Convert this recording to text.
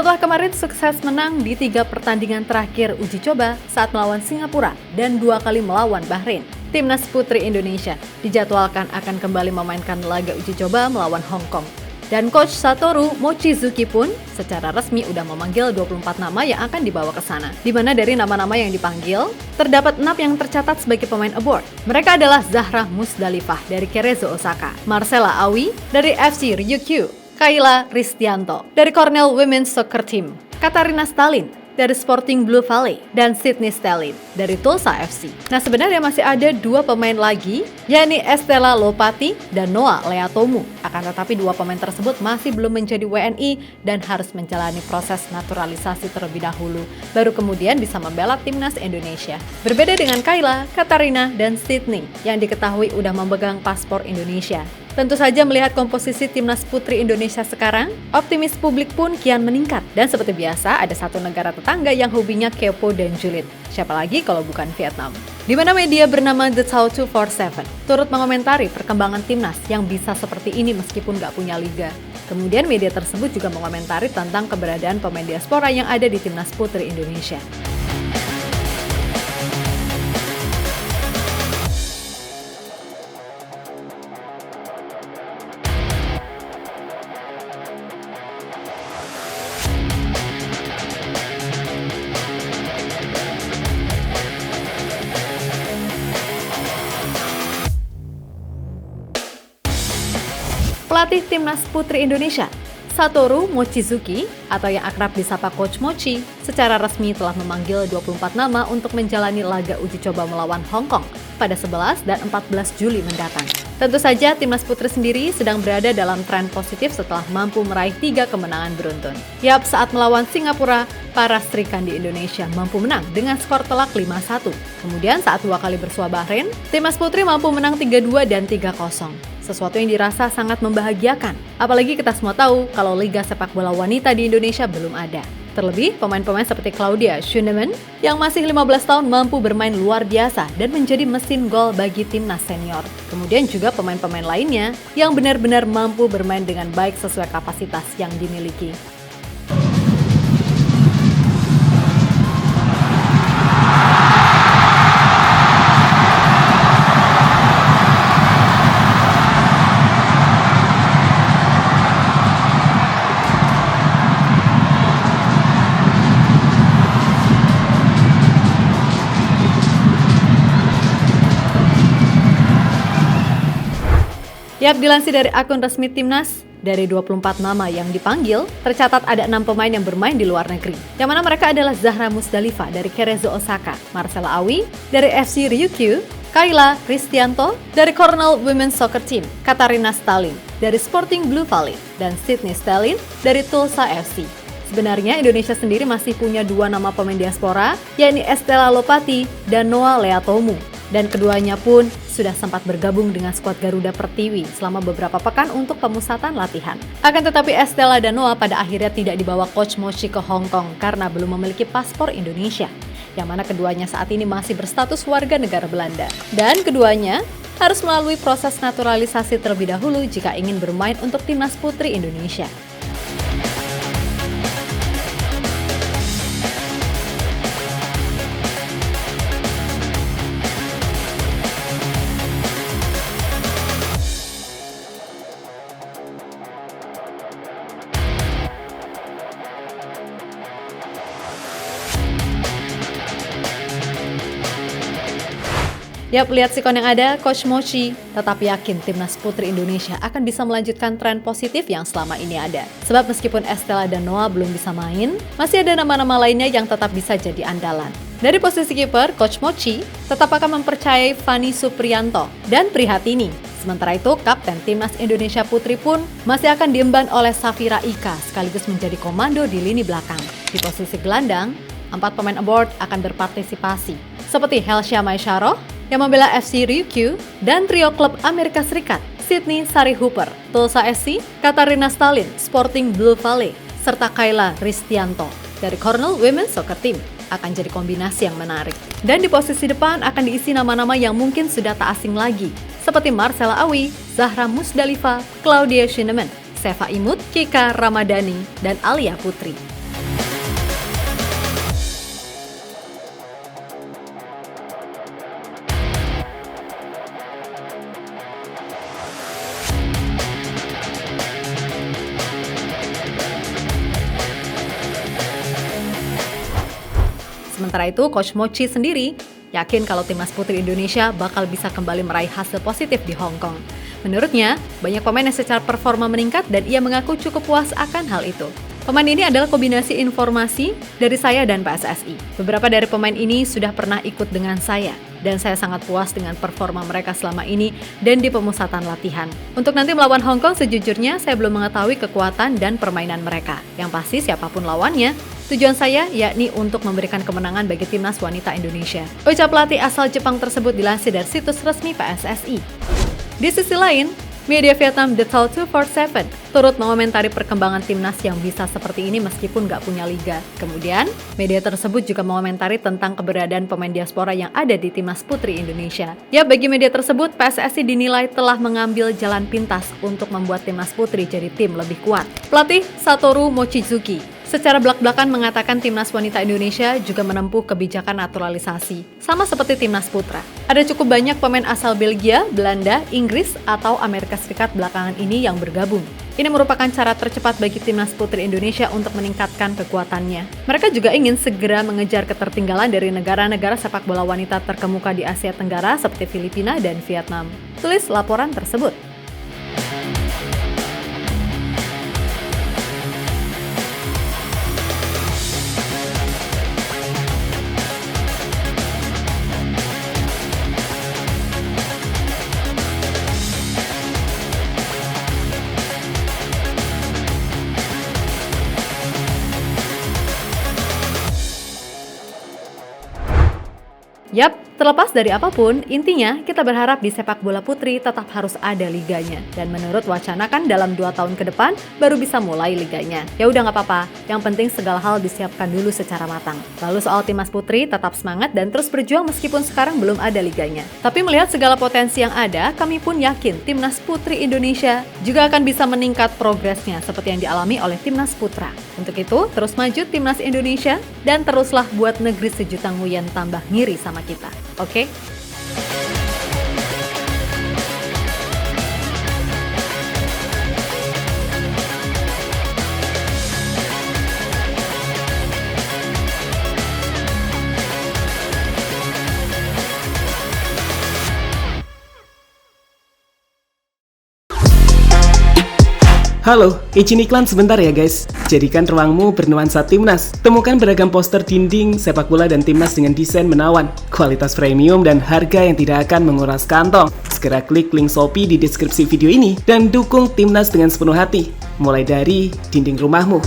Setelah kemarin sukses menang di 3 pertandingan terakhir uji coba saat melawan Singapura dan 2 kali melawan Bahrain, Timnas Putri Indonesia dijadwalkan akan kembali memainkan laga uji coba melawan Hong Kong. Dan Coach Satoru Mochizuki pun secara resmi udah memanggil 24 nama yang akan dibawa ke sana. Di mana dari nama-nama yang dipanggil, terdapat 6 yang tercatat sebagai pemain abroad. Mereka adalah Zahra Musdalifah dari Cerezo Osaka, Marcella Awi dari FC Ryukyu, Kayla Ristianto dari Cornell Women's Soccer Team, Katarina Stalin dari Sporting Blue Valley, dan Sydney Stalin dari Tulsa FC. Nah, sebenarnya masih ada 2 pemain lagi, yakni Estela Lopati dan Noah Leatomu. Akan tetapi 2 pemain tersebut masih belum menjadi WNI dan harus menjalani proses naturalisasi terlebih dahulu, baru kemudian bisa membela timnas Indonesia. Berbeda dengan Kayla, Katarina, dan Sydney yang diketahui udah memegang paspor Indonesia. Tentu saja melihat komposisi timnas putri Indonesia sekarang, optimis publik pun kian meningkat. Dan seperti biasa, ada satu negara tetangga yang hobinya kepo dan julid. Siapa lagi kalau bukan Vietnam? Di mana media bernama The Tao 247 turut mengomentari perkembangan timnas yang bisa seperti ini meskipun nggak punya liga. Kemudian media tersebut juga mengomentari tentang keberadaan pemain diaspora yang ada di timnas putri Indonesia. Pelatih Timnas Putri Indonesia, Satoru Mochizuki atau yang akrab disapa Coach Mochi, secara resmi telah memanggil 24 nama untuk menjalani laga uji coba melawan Hong Kong pada 11 dan 14 Juli mendatang. Tentu saja Timnas Putri sendiri sedang berada dalam tren positif setelah mampu meraih 3 kemenangan beruntun. Yap, saat melawan Singapura, para Sri Kandi Indonesia mampu menang dengan skor telak 5-1. Kemudian saat 2 kali bersua Bahrain, Timnas Putri mampu menang 3-2 dan 3-0. Sesuatu yang dirasa sangat membahagiakan. Apalagi kita semua tahu kalau Liga Sepak Bola Wanita di Indonesia belum ada. Terlebih, pemain-pemain seperti Claudia Schönemann yang masih 15 tahun mampu bermain luar biasa dan menjadi mesin gol bagi timnas senior. Kemudian juga pemain-pemain lainnya yang benar-benar mampu bermain dengan baik sesuai kapasitas yang dimiliki. Yap, dilansir dari akun resmi Timnas, dari 24 nama yang dipanggil, tercatat ada 6 pemain yang bermain di luar negeri. Yang mana mereka adalah Zahra Musdalifah dari Cerezo Osaka, Marcella Awi dari FC Ryukyu, Kayla Ristianto dari Cornell Women's Soccer Team, Katarina Stalin dari Sporting Blue Valley, dan Sydney Stalin dari Tulsa FC. Sebenarnya Indonesia sendiri masih punya 2 nama pemain diaspora, yakni Estela Lopati dan Noah Leatomu. Dan keduanya pun sudah sempat bergabung dengan skuad Garuda Pertiwi selama beberapa pekan untuk pemusatan latihan. Akan tetapi Estela dan Noah pada akhirnya tidak dibawa Coach Mochi ke Hong Kong karena belum memiliki paspor Indonesia, yang mana keduanya saat ini masih berstatus warga negara Belanda. Dan keduanya harus melalui proses naturalisasi terlebih dahulu jika ingin bermain untuk Timnas Putri Indonesia. Yap, lihat sikon yang ada, Coach Mochi tetap yakin Timnas Putri Indonesia akan bisa melanjutkan tren positif yang selama ini ada. Sebab meskipun Estela dan Noah belum bisa main, masih ada nama-nama lainnya yang tetap bisa jadi andalan. Dari posisi kiper, Coach Mochi tetap akan mempercayai Fanny Supriyanto dan Prihatini. Sementara itu, Kapten Timnas Indonesia Putri pun masih akan diemban oleh Safira Ika sekaligus menjadi komando di lini belakang. Di posisi gelandang, 4 pemain abroad akan berpartisipasi, seperti Helsya Maisharoh yang membela FC Ryukyu, dan trio klub Amerika Serikat, Sydney Sari Hooper, Tulsa SC, Katarina Stalin, Sporting Blue Valley, serta Kayla Ristianto dari Cornell Women's Soccer Team akan jadi kombinasi yang menarik. Dan di posisi depan akan diisi nama-nama yang mungkin sudah tak asing lagi, seperti Marcella Awi, Zahra Musdalifah, Claudia Schönemann, Seva Imut, Kika Ramadhani, dan Alia Putri. Sementara itu, Coach Mochi sendiri yakin kalau timnas putri Indonesia bakal bisa kembali meraih hasil positif di Hong Kong. Menurutnya, banyak pemain yang secara performa meningkat dan ia mengaku cukup puas akan hal itu. Pemain ini adalah kombinasi informasi dari saya dan PSSI. Beberapa dari pemain ini sudah pernah ikut dengan saya, dan saya sangat puas dengan performa mereka selama ini dan di pemusatan latihan. Untuk nanti melawan Hong Kong, sejujurnya saya belum mengetahui kekuatan dan permainan mereka. Yang pasti siapapun lawannya, tujuan saya yakni untuk memberikan kemenangan bagi timnas wanita Indonesia. Ucap pelatih asal Jepang tersebut dilansir dari situs resmi PSSI. Di sisi lain, media Vietnam Detail 247 turut mengomentari perkembangan timnas yang bisa seperti ini meskipun nggak punya liga. Kemudian, media tersebut juga mengomentari tentang keberadaan pemain diaspora yang ada di timnas putri Indonesia. Ya, bagi media tersebut, PSSI dinilai telah mengambil jalan pintas untuk membuat timnas putri jadi tim lebih kuat. Pelatih Satoru Mochizuki secara belak-belakan mengatakan timnas wanita Indonesia juga menempuh kebijakan naturalisasi, sama seperti timnas putra. Ada cukup banyak pemain asal Belgia, Belanda, Inggris, atau Amerika Serikat belakangan ini yang bergabung. Ini merupakan cara tercepat bagi timnas putri Indonesia untuk meningkatkan kekuatannya. Mereka juga ingin segera mengejar ketertinggalan dari negara-negara sepak bola wanita terkemuka di Asia Tenggara seperti Filipina dan Vietnam. Tulis laporan tersebut. Yap, terlepas dari apapun, intinya kita berharap di sepak bola putri tetap harus ada liganya. Dan menurut wacana kan dalam 2 tahun ke depan baru bisa mulai liganya. Ya udah nggak apa-apa, yang penting segala hal disiapkan dulu secara matang. Lalu soal timnas putri, tetap semangat dan terus berjuang meskipun sekarang belum ada liganya. Tapi melihat segala potensi yang ada, kami pun yakin timnas putri Indonesia juga akan bisa meningkat progresnya seperti yang dialami oleh timnas putra. Untuk itu, terus maju timnas Indonesia dan teruslah buat negeri sejuta nguyen tambah ngiri sama kita. Oke? Halo, izin iklan sebentar ya guys. Jadikan ruangmu bernuansa timnas. Temukan beragam poster dinding, sepak bola dan timnas dengan desain menawan, kualitas premium dan harga yang tidak akan menguras kantong. Segera klik link Shopee di deskripsi video ini dan dukung timnas dengan sepenuh hati. Mulai dari dinding rumahmu.